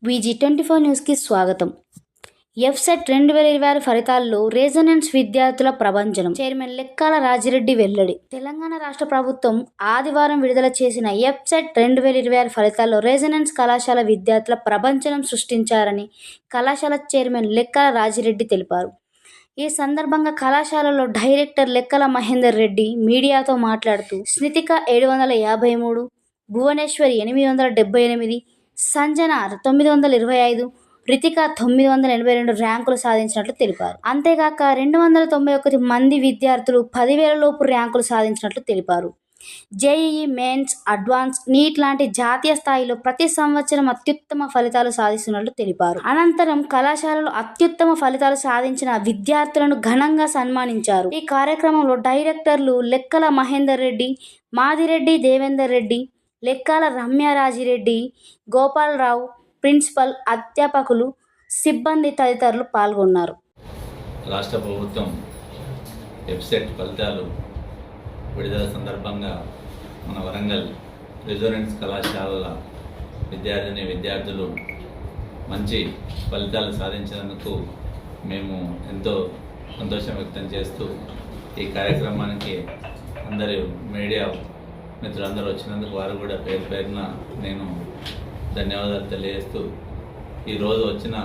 VG24 న్యూస్కి స్వాగతం. ఎఫ్సెట్ 2026 ఫలితాల్లో రెజొనెన్స్ విద్యార్థుల ప్రభంజనం. చైర్మన్ లెక్కాల రాజిరెడ్డి వెల్లడి. తెలంగాణ రాష్ట్ర ప్రభుత్వం ఆదివారం విడుదల చేసిన ఎఫ్సెట్ 2026 ఫలితాల్లో రెజొనెన్స్ కళాశాల విద్యార్థుల ప్రభంజనం సృష్టించారని కళాశాల చైర్మన్ లెక్కాల రాజిరెడ్డి తెలిపారు. ఈ సందర్భంగా కళాశాలలో డైరెక్టర్ లెక్కల మహేందర్ రెడ్డి మీడియాతో మాట్లాడుతూ స్నితిక 753, భువనేశ్వరి 878, సంజన 925, రితిక 982 ర్యాంకులు సాధించినట్లు తెలిపారు. అంతేగాక 291 మంది విద్యార్థులు 10,000 లోపు ర్యాంకులు సాధించినట్లు తెలిపారు. జేఈఈ మెయిన్స్, అడ్వాన్స్, నీట్ లాంటి జాతీయ స్థాయిలో ప్రతి సంవత్సరం అత్యుత్తమ ఫలితాలు సాధిస్తున్నట్లు తెలిపారు. అనంతరం కళాశాలలో అత్యుత్తమ ఫలితాలు సాధించిన విద్యార్థులను ఘనంగా సన్మానించారు. ఈ కార్యక్రమంలో డైరెక్టర్లు లెక్కల మహేందర్ రెడ్డి, మాదిరెడ్డి దేవేందర్ రెడ్డి, లెక్కాల రమ్యారాజిరెడ్డి, గోపాలరావు, ప్రిన్సిపల్, అధ్యాపకులు, సిబ్బంది తదితరులు పాల్గొన్నారు. రాష్ట్ర ప్రభుత్వం ఎఫ్సెట్ ఫలితాలు విడుదల సందర్భంగా మన వరంగల్ రెజొనెన్స్ కళాశాలల విద్యార్థులు మంచి ఫలితాలు సాధించినందుకు మేము ఎంతో సంతోషం వ్యక్తం చేస్తూ ఈ కార్యక్రమానికి అందరూ మీడియా మిత్రులందరూ వచ్చినందుకు వారు కూడా పేరు పేరున నేను ధన్యవాదాలు తెలియజేస్తూ ఈరోజు వచ్చిన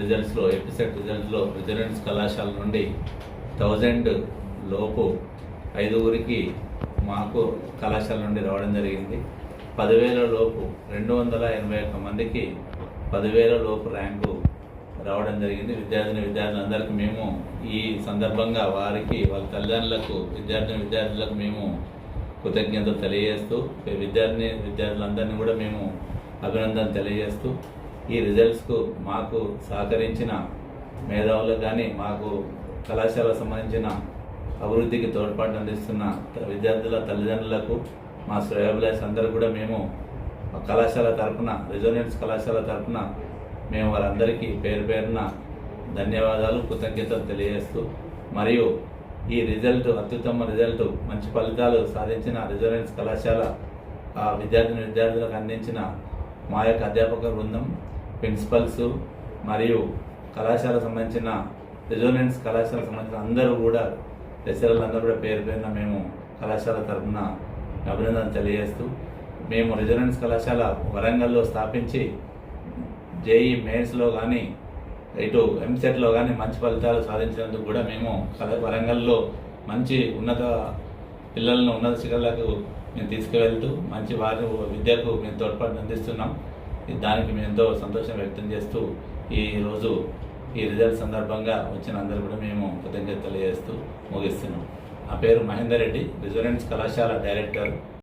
రిజల్ట్స్లో ఎఫ్సెట్ రిజల్ట్స్లో రెజొనెన్స్ కళాశాల నుండి 1000 లోపు 5 మాకు కళాశాల నుండి రావడం జరిగింది. 10,000 లోపు 281 మందికి 10,000 లోపు ర్యాంకు రావడం జరిగింది. విద్యార్థులందరికీ మేము ఈ సందర్భంగా వారికి వాళ్ళ తల్లిదండ్రులకు విద్యార్థులకు మేము కృతజ్ఞతలు తెలియజేస్తూ విద్యార్థులందరినీ కూడా మేము అభినందన తెలియజేస్తూ ఈ రిజల్ట్స్కు మాకు సహకరించిన మేధావులకు కానీ మాకు కళాశాలకు సంబంధించిన అభివృద్ధికి తోడ్పాటు అందిస్తున్న విద్యార్థుల తల్లిదండ్రులకు మా శ్రేయోభిలాష్ అందరూ కూడా మేము కళాశాల తరఫున రెజొనెన్స్ కళాశాల తరఫున మేము వారందరికీ పేరు పేరున ధన్యవాదాలు కృతజ్ఞతలు తెలియజేస్తూ మరియు ఈ రిజల్ట్ అత్యుత్తమ రిజల్ట్ మంచి ఫలితాలు సాధించిన రెజొనెన్స్ కళాశాల విద్యార్థులకు అందించిన మా యొక్క అధ్యాపక బృందం, ప్రిన్సిపల్స్ మరియు కళాశాలకు సంబంధించిన రెజొనెన్స్ కళాశాలకు సంబంధించిన అందరూ కూడా లెక్చరర్లు కూడా పేరు పేరున మేము కళాశాల తరఫున అభినందన తెలియజేస్తూ మేము రెజొనెన్స్ కళాశాల వరంగల్లో స్థాపించి జేఈ మెయిన్స్లో కానీ ఇటు ఎంసెట్లో కానీ మంచి ఫలితాలు సాధించినందుకు కూడా మేము వరంగల్లో మంచి పిల్లలను ఉన్నత శిఖరాలకు మేము తీసుకువెళ్తూ మంచి వారి విద్యకు మేము తోడ్పాటు అందిస్తున్నాం. దానికి మేము ఎంతో సంతోషం వ్యక్తం చేస్తూ ఈరోజు ఈ రిజల్ట్ సందర్భంగా వచ్చిన అందరూ కూడా మేము కృతజ్ఞతలు తెలియజేస్తూ ముగిస్తున్నాం. నా పేరు మహేందర్ రెడ్డి, రెజొనెన్స్ కళాశాల డైరెక్టర్.